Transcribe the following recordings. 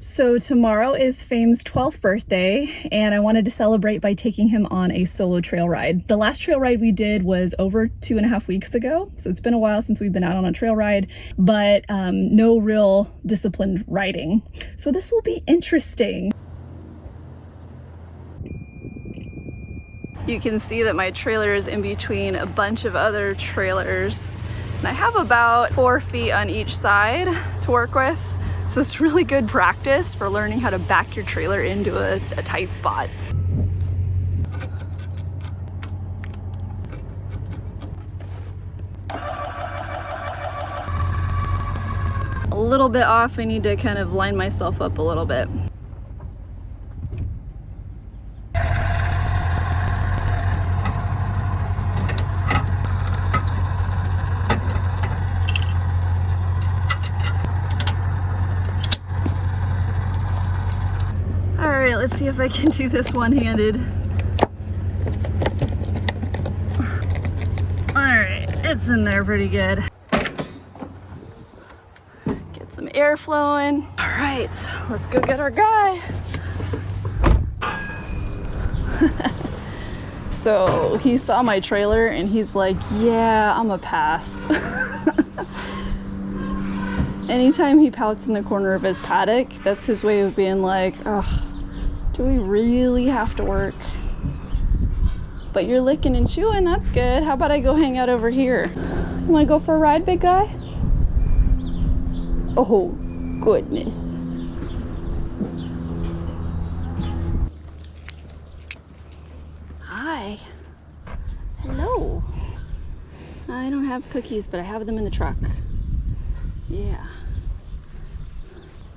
So tomorrow is Fame's 12th birthday, and I wanted to celebrate by taking him on a solo trail ride. The last trail ride we did was over 2.5 weeks ago, so it's been a while since we've been out on a trail ride, but no real disciplined riding. So this will be interesting. You can see that my trailer is in between a bunch of other trailers, and I have about 4 feet on each side to work with. So it's really good practice for learning how to back your trailer into a tight spot. A little bit off, I need to kind of line myself up a little bit. Alright, let's see if I can do this one-handed. Alright, it's in there pretty good. Get some air flowing. Alright, let's go get our guy. So he saw my trailer and he's like, yeah, I'm a pass. Anytime he pouts in the corner of his paddock, that's his way of being like, ugh, do we really have to work? But you're licking and chewing, that's good. How about I go hang out over here? You wanna go for a ride, big guy? Oh, goodness. Hi. Hello. I don't have cookies, but I have them in the truck. Yeah.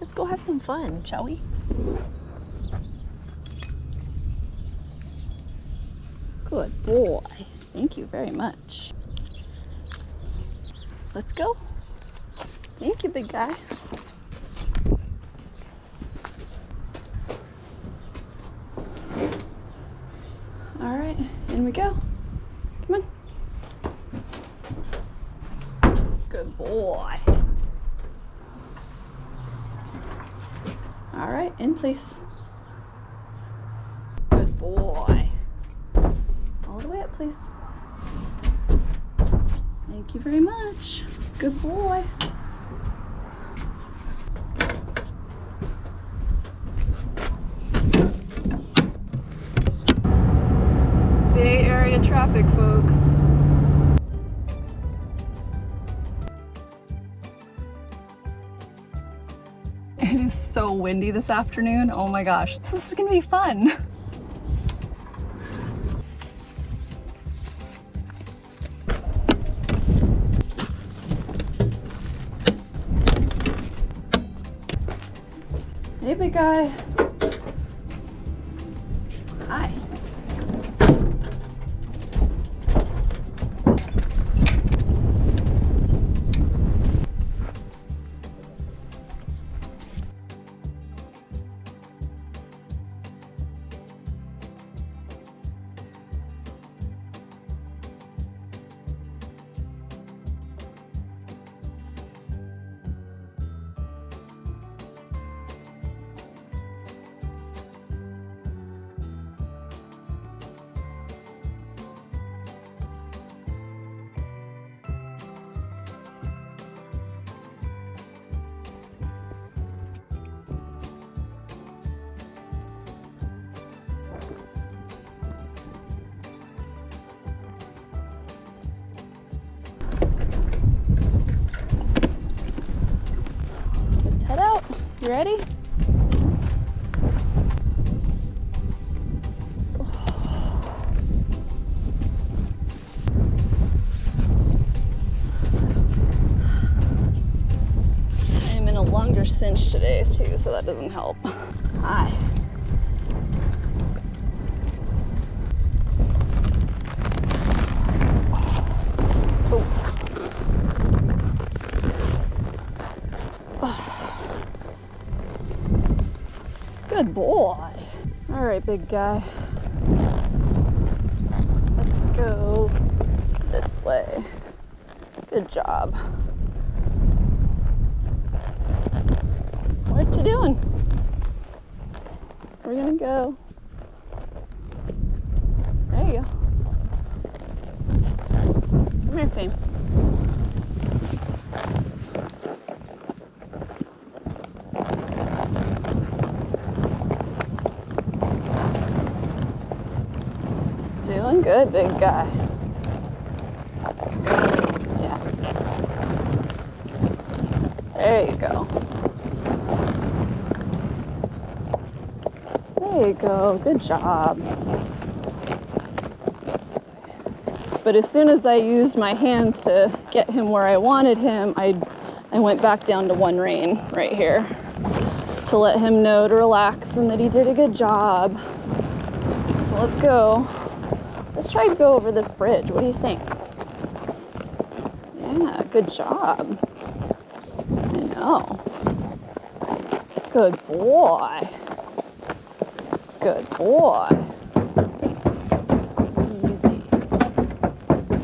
Let's go have some fun, shall we? Good boy. Thank you very much. Let's go. Thank you, big guy. All right, in we go. Come on. Good boy. All right, in please. Good boy. All the way up, please. Thank you very much. Good boy. Bay Area traffic, folks. It is so windy this afternoon. Oh my gosh, this is gonna be fun. Hey, big guy. Hi. You ready? I am in a longer cinch today too, so that doesn't help. Hi. Good boy. All right, big guy. Let's go this way. Good job. What you doing? we're gonna go. There you go. Come here, Fame. Doing good, big guy. Yeah. There you go. There you go. Good job. But as soon as I used my hands to get him where I wanted him, I went back down to one rein right here to let him know to relax and that he did a good job. So let's go. Let's try to go over this bridge. What do you think? Yeah, good job. I know. Good boy. Good boy. Easy.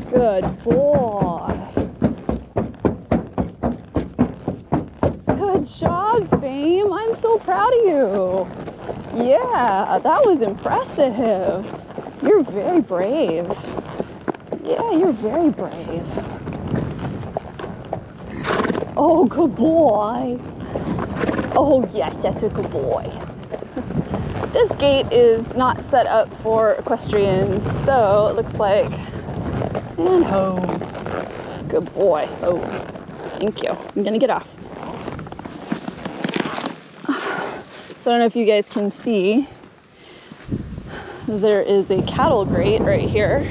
Good boy. Good job, Fame. I'm so proud of you. Yeah, that was impressive. You're very brave. Yeah, you're very brave. Oh, good boy. Oh, yes, that's a good boy. This gate is not set up for equestrians, so it looks like, and home. Good boy. Oh, thank you. I'm gonna get off. So I don't know if you guys can see, there is a cattle grate right here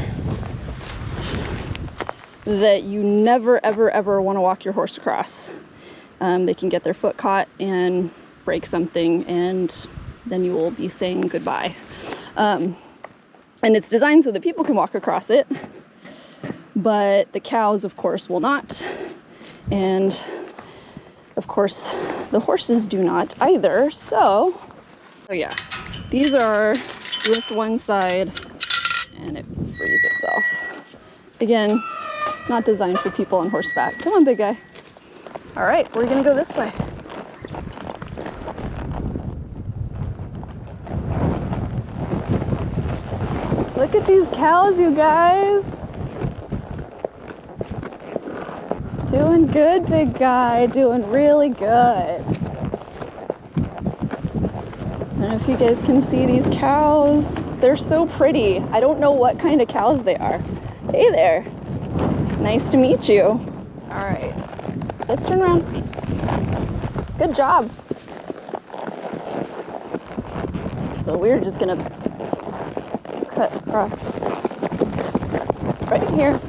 that you never, ever, ever want to walk your horse across. They can get their foot caught and break something, and then you will be saying goodbye. And it's designed so that people can walk across it, but the cows, of course, will not. And of course, the horses do not either. So yeah, these are, lift one side and it frees itself. Again, not designed for people on horseback. Come on, big guy. All right, we're gonna go this way. Look at these cows, you guys. Doing good, big guy. Doing really good. I don't know if you guys can see these cows. They're so pretty. I don't know what kind of cows they are. Hey there. Nice to meet you. All right, let's turn around. Good job. So we're just gonna cut across right here.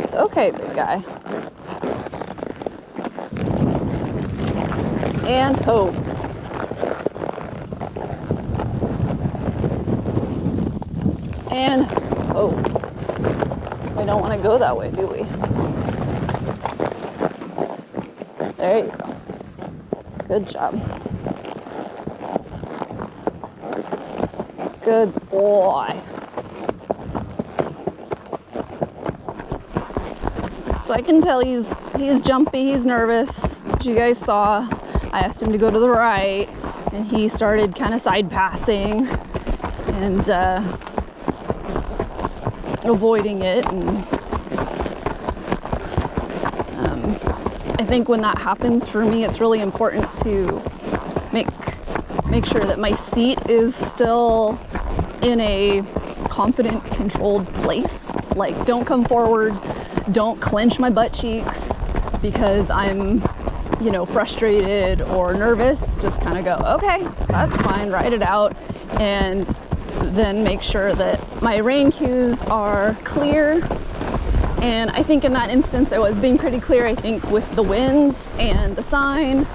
It's okay, big guy. And ho. And ho. We don't want to go that way, do we? There you go. Good job. Good boy. So I can tell he's jumpy, he's nervous. As you guys saw, I asked him to go to the right, and he started kind of side passing and avoiding it. And I think when that happens for me, it's really important to make sure that my seat is still in a confident, controlled place. Like, don't come forward, don't clench my butt cheeks because I'm, you know, frustrated or nervous. Just kind of go, okay, that's fine, ride it out, and then make sure that my rein cues are clear. And I think in that instance I was being pretty clear, I think, with the wind and the sign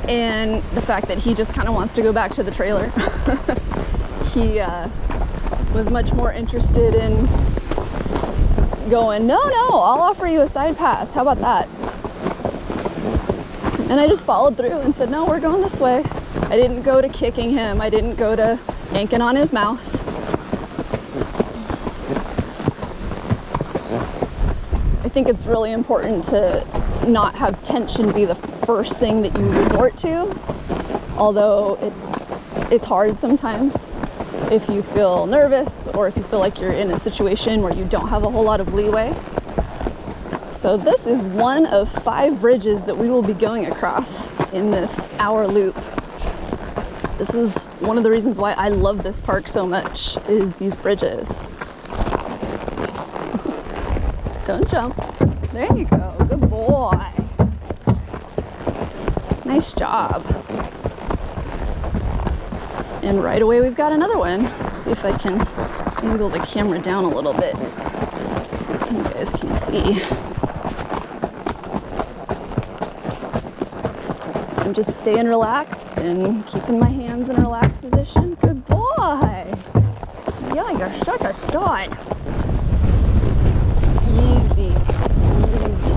and the fact that he just kind of wants to go back to the trailer. He was much more interested in going, no, I'll offer you a side pass. How about that? And I just followed through and said, no, we're going this way. I didn't go to kicking him. I didn't go to yanking on his mouth. I think it's really important to not have tension be the first thing that you resort to, although it's hard sometimes if you feel nervous or if you feel like you're in a situation where you don't have a whole lot of leeway. So this is one of 5 bridges that we will be going across in this hour loop. This is one of the reasons why I love this park so much, is these bridges. Don't jump. There you go. Good boy. Nice job. And right away we've got another one. Let's see if I can angle the camera down a little bit. You guys can see. I'm just staying relaxed and keeping my hands in a relaxed position. Good boy. Yeah, you're such a stud. Easy, easy.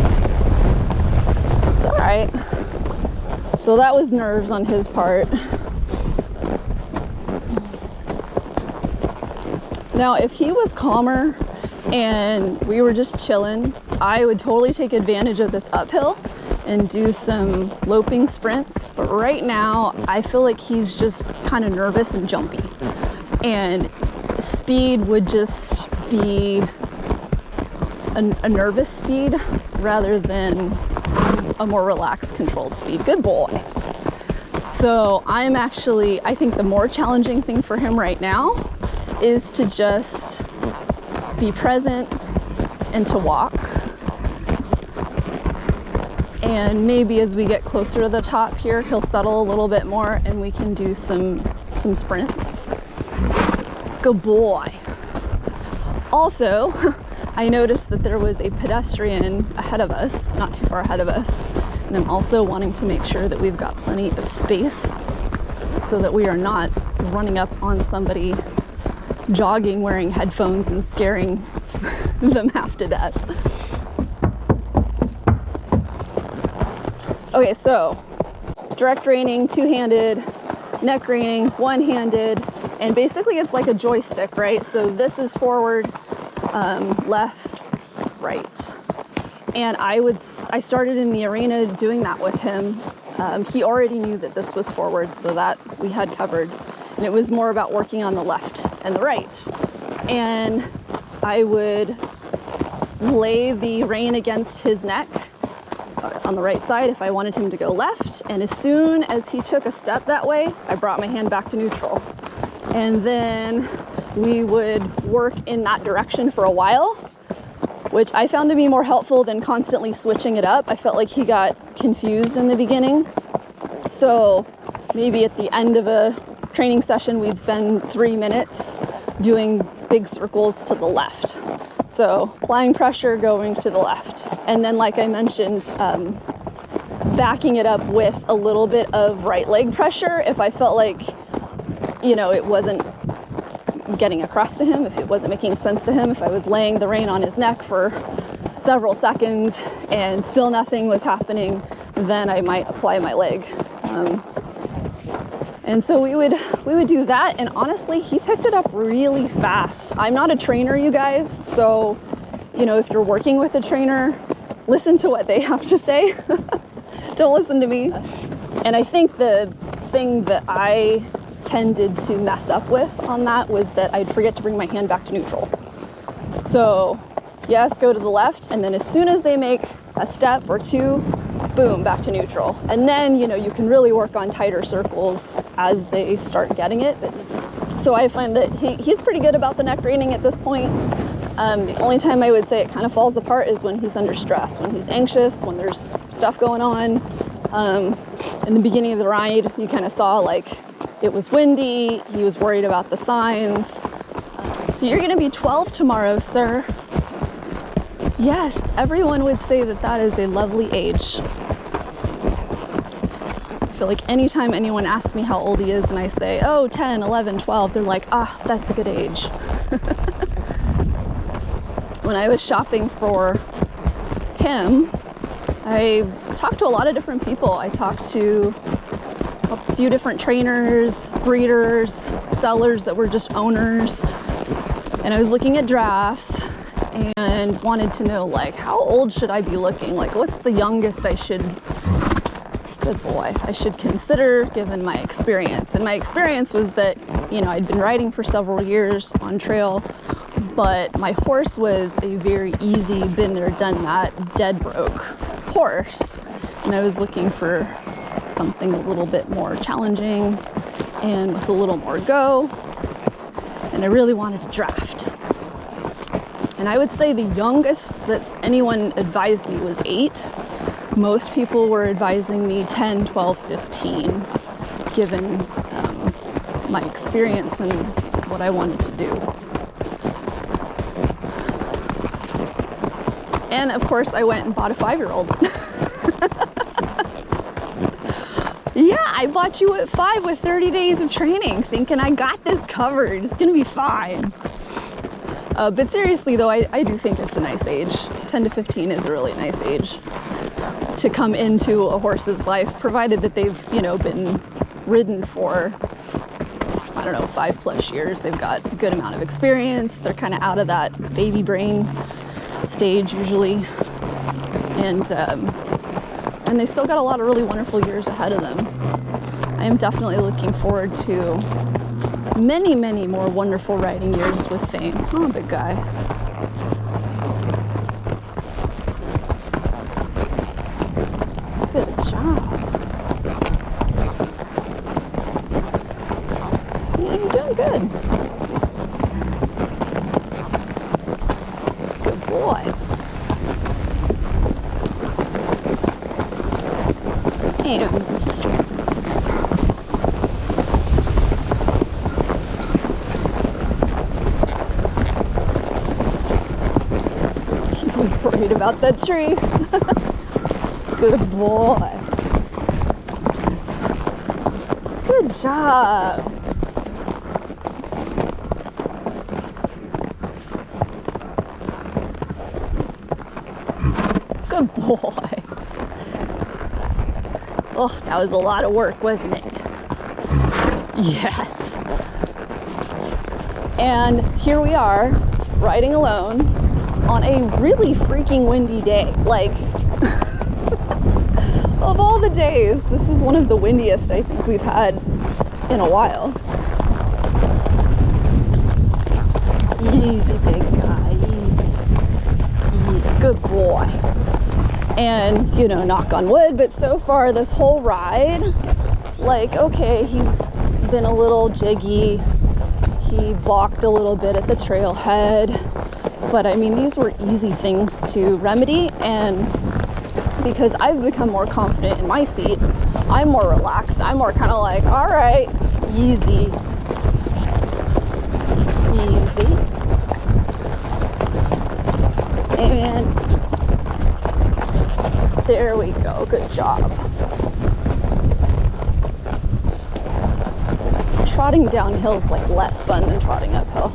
It's all right. So that was nerves on his part. Now, if he was calmer and we were just chilling, I would totally take advantage of this uphill and do some loping sprints. But right now, I feel like he's just kind of nervous and jumpy. And speed would just be a nervous speed rather than a more relaxed, controlled speed. Good boy. So I think the more challenging thing for him right now is to just be present and to walk. And maybe as we get closer to the top here, he'll settle a little bit more and we can do some sprints. Good boy. Also, I noticed that there was a pedestrian ahead of us, not too far ahead of us, and I'm also wanting to make sure that we've got plenty of space so that we are not running up on somebody jogging wearing headphones and scaring them half to death. Okay, so direct reining, two-handed, neck reining, one-handed, and basically it's like a joystick, right? So this is forward, left, right. And I started in the arena doing that with him. He already knew that this was forward, so that we had covered. And it was more about working on the left and the right. And I would lay the rein against his neck on the right side if I wanted him to go left. And as soon as he took a step that way, I brought my hand back to neutral. And then we would work in that direction for a while, which I found to be more helpful than constantly switching it up. I felt like he got confused in the beginning. So maybe at the end of a training session, we'd spend 3 minutes doing big circles to the left. So applying pressure, going to the left. And then, like I mentioned, backing it up with a little bit of right leg pressure if I felt like, it wasn't getting across to him, if it wasn't making sense to him, if I was laying the rein on his neck for several seconds and still nothing was happening, then I might apply my leg. And so we would do that, and honestly, he picked it up really fast. I'm not a trainer, you guys, so if you're working with a trainer, listen to what they have to say. Don't listen to me. And I think the thing that I tended to mess up with on that was that I'd forget to bring my hand back to neutral. So yes, go to the left, and then as soon as they make a step or two, boom, back to neutral. And then, you can really work on tighter circles as they start getting it. So I find that he's pretty good about the neck reining at this point. The only time I would say it kind of falls apart is when he's under stress, when he's anxious, when there's stuff going on. In the beginning of the ride, you kind of saw it was windy, he was worried about the signs. So you're gonna be 12 tomorrow, sir. Yes, everyone would say that is a lovely age. I feel like anytime anyone asks me how old he is and I say, 10, 11, 12, they're like, that's a good age. When I was shopping for him, I talked to a lot of different people. I talked to a few different trainers, breeders, sellers that were just owners. And I was looking at drafts and wanted to know, how old should I be looking? What's the youngest I should Good boy. I should consider, given my experience. And my experience was that, you know, I'd been riding for several years on trail, but my horse was a very easy, been there, done that, dead broke horse. And I was looking for something a little bit more challenging and with a little more go. And I really wanted to draft. And I would say the youngest that anyone advised me was 8. Most people were advising me 10, 12, 15, given my experience and what I wanted to do. And of course, I went and bought a 5-year-old. Yeah, I bought you at 5 with 30 days of training, thinking I got this covered. It's gonna be fine. But seriously though, I do think it's a nice age. 10 to 15 is a really nice age to come into a horse's life, provided that they've, you know, been ridden for, I don't know, 5+ years. They've got a good amount of experience. They're kind of out of that baby brain stage usually. And they still got a lot of really wonderful years ahead of them. I am definitely looking forward to many, many more wonderful riding years with Fame. Oh, big guy. Good job. Yeah, you're doing good. Good boy. And he was worried about that tree. Good boy. Good job. Good boy. Oh, that was a lot of work, wasn't it? Yes. And here we are, riding alone on a really freaking windy day. Like, of all the days, this is one of the windiest I think we've had in a while. Easy, big guy, easy. Easy, good boy. And, you know, knock on wood, but so far this whole ride, like, okay, he's been a little jiggy. He balked a little bit at the trailhead. But I mean, these were easy things to remedy. And because I've become more confident in my seat, I'm more relaxed. I'm more kind of like, all right, easy. Easy. And there we go. Good job. Trotting downhill is like less fun than trotting uphill.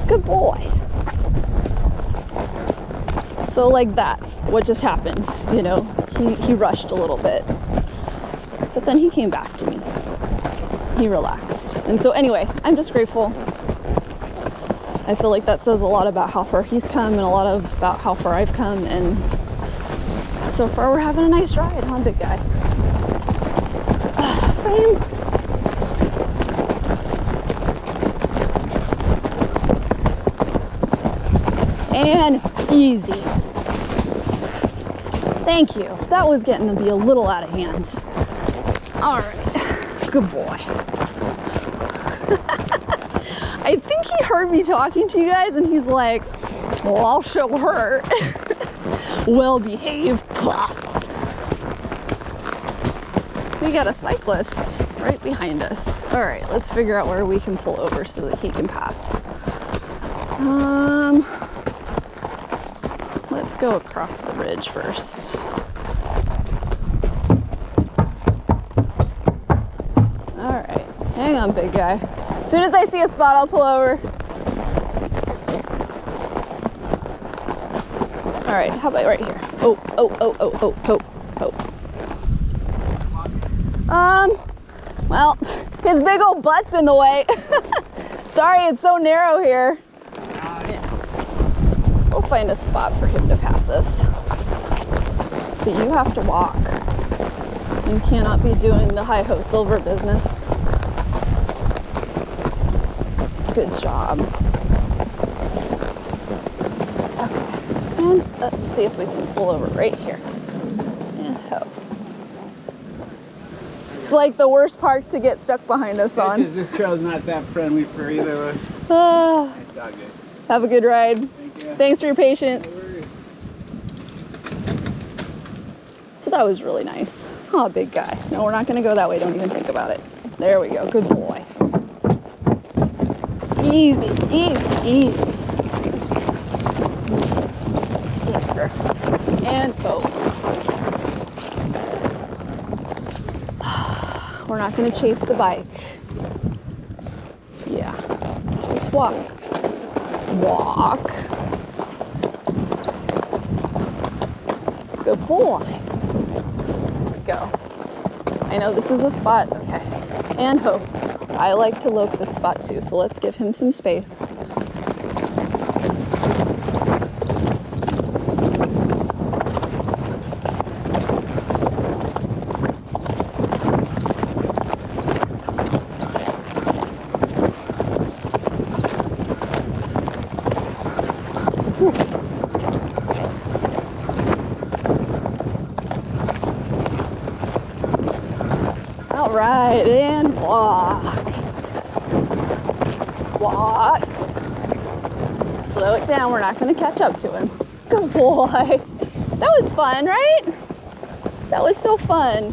Good boy. So like that, what just happened, you know, he rushed a little bit, but then he came back to me. He relaxed. And so anyway, I'm just grateful. I feel like that says a lot about how far he's come and a lot about how far I've come. And so far we're having a nice ride, huh, big guy? Fame. And easy. Thank you. That was getting to be a little out of hand. All right. Good boy. I think he heard me talking to you guys and he's like, well, I'll show her. Well behaved. We got a cyclist right behind us. All right, let's figure out where we can pull over so that he can pass. Let's go across the ridge first. All right, hang on, big guy. As soon as I see a spot, I'll pull over. All right, how about right here? Oh. Well, his big old butt's in the way. Sorry, it's so narrow here. Oh, find a spot for him to pass us. But you have to walk. You cannot be doing the hi-ho silver business. Good job. Okay, and let's see if we can pull over right here. And ho. It's like the worst park to get stuck behind us on. This trail's not that friendly for either of us. Oh, It's all good. have a good ride. Thank you. Thanks for your patience. No worries. So that was really nice. Oh, big guy. No, we're not going to go that way. Don't even think about it. There we go. Good boy. Easy, easy, easy. Sticker. And go. We're not going to chase the bike. Yeah. Just walk. Walk. Good boy. Go. I know this is a spot. Okay. And ho. I like to lope this spot too, so let's give him some space. All right, and walk. Walk. Slow it down. We're not going to catch up to him. Good boy. That was fun, right? That was so fun.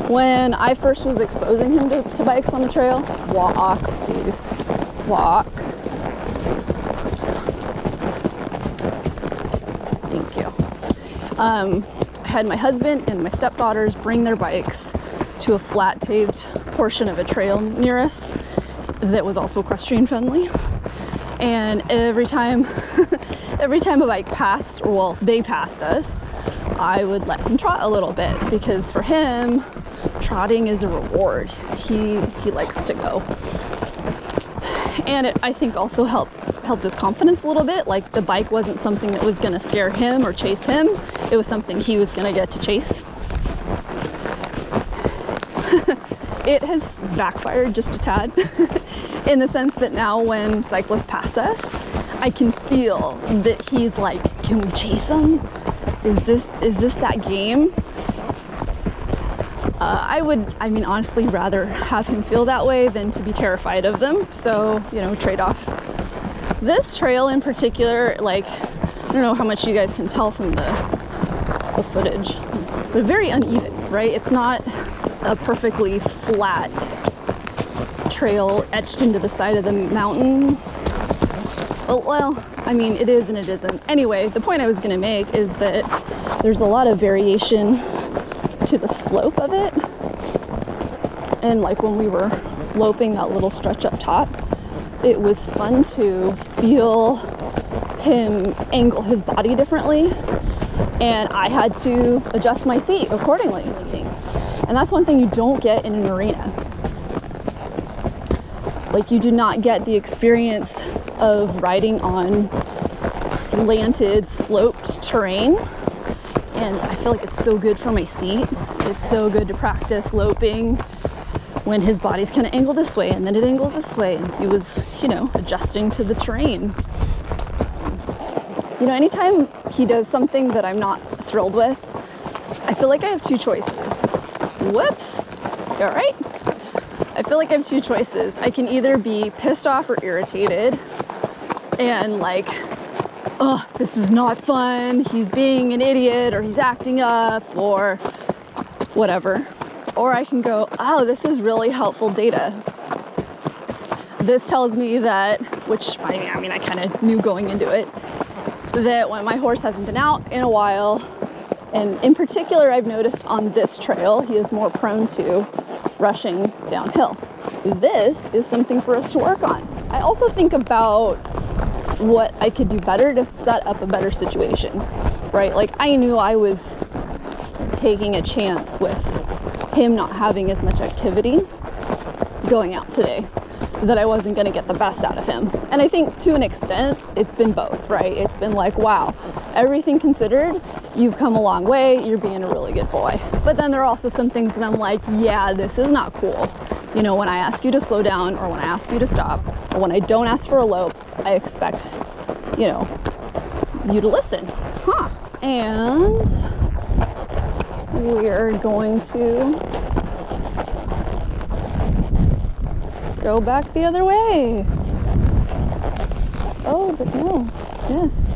When I first was exposing him to bikes on the trail, walk, please. Walk. Thank you. I had my husband and my stepdaughters bring their bikes to a flat paved portion of a trail near us that was also equestrian friendly. And every time a bike passed, or well, they passed us, I would let him trot a little bit, because for him, trotting is a reward. He likes to go. And it, I think, also helped his confidence a little bit. Like, the bike wasn't something that was gonna scare him or chase him. It was something he was gonna get to chase. It has backfired just a tad in the sense that now when cyclists pass us, I can feel that he's like, can we chase him? Is this that game? I would honestly rather have him feel that way than to be terrified of them. So, trade off. This trail in particular, like, I don't know how much you guys can tell from the footage, but very uneven, right? It's not a perfectly flat trail etched into the side of the mountain. Well, it is and it isn't. Anyway, the point I was going to make is that there's a lot of variation to the slope of it. And like when we were loping that little stretch up top, it was fun to feel him angle his body differently. And I had to adjust my seat accordingly. And that's one thing you don't get in an arena. Like, you do not get the experience of riding on slanted, sloped terrain. And I feel like it's so good for my seat. It's so good to practice loping when his body's kind of angled this way and then it angles this way. And he was, adjusting to the terrain. Anytime he does something that I'm not thrilled with, I feel like I have two choices. Whoops. You all right? I feel like I have two choices. I can either be pissed off or irritated and like, oh, this is not fun. He's being an idiot, or he's acting up, or whatever. Or I can go, oh, this is really helpful data. This tells me that, which I kind of knew going into it, that when my horse hasn't been out in a while, and in particular, I've noticed on this trail, he is more prone to rushing downhill. This is something for us to work on. I also think about what I could do better to set up a better situation, right? Like, I knew I was taking a chance with him not having as much activity going out today. that I wasn't going to get the best out of him. And I think to an extent, it's been both, right? It's been like, wow, everything considered, you've come a long way, you're being a really good boy. But then there are also some things that I'm like, yeah, this is not cool. You know, when I ask you to slow down, or when I ask you to stop, or when I don't ask for a lope, I expect, you know, you to listen. Huh. And we're going to go back the other way. Oh, but no. Yes.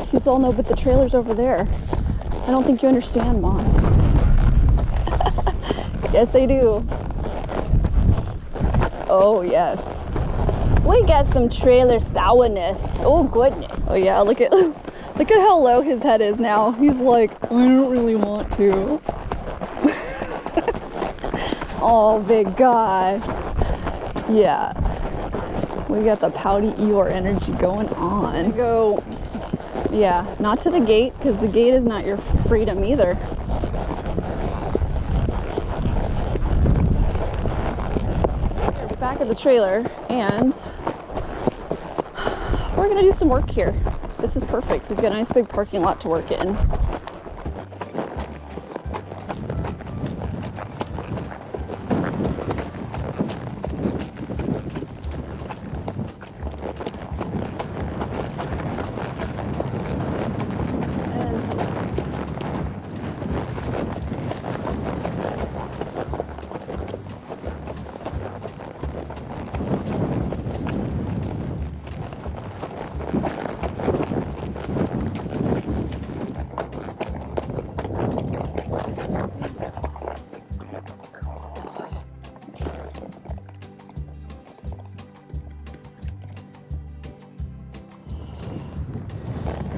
He's all, no, but the trailer's over there. I don't think you understand, Mom. Yes, I do. Oh, yes. We got some trailer sourness. Oh, goodness. Oh, yeah, look at how low his head is now. He's like, I don't really want to. Oh, big guy. Yeah. We got the pouty Eeyore energy going on. Go, yeah, not to the gate, because the gate is not your freedom either. We're back at the trailer, and we're gonna do some work here. This is perfect. We've got a nice big parking lot to work in.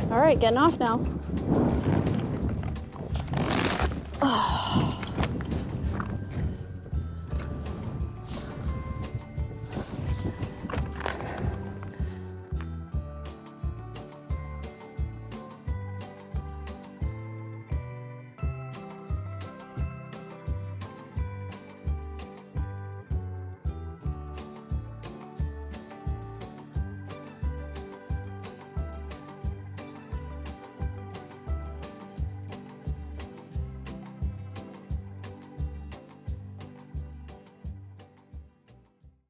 All right, getting off now.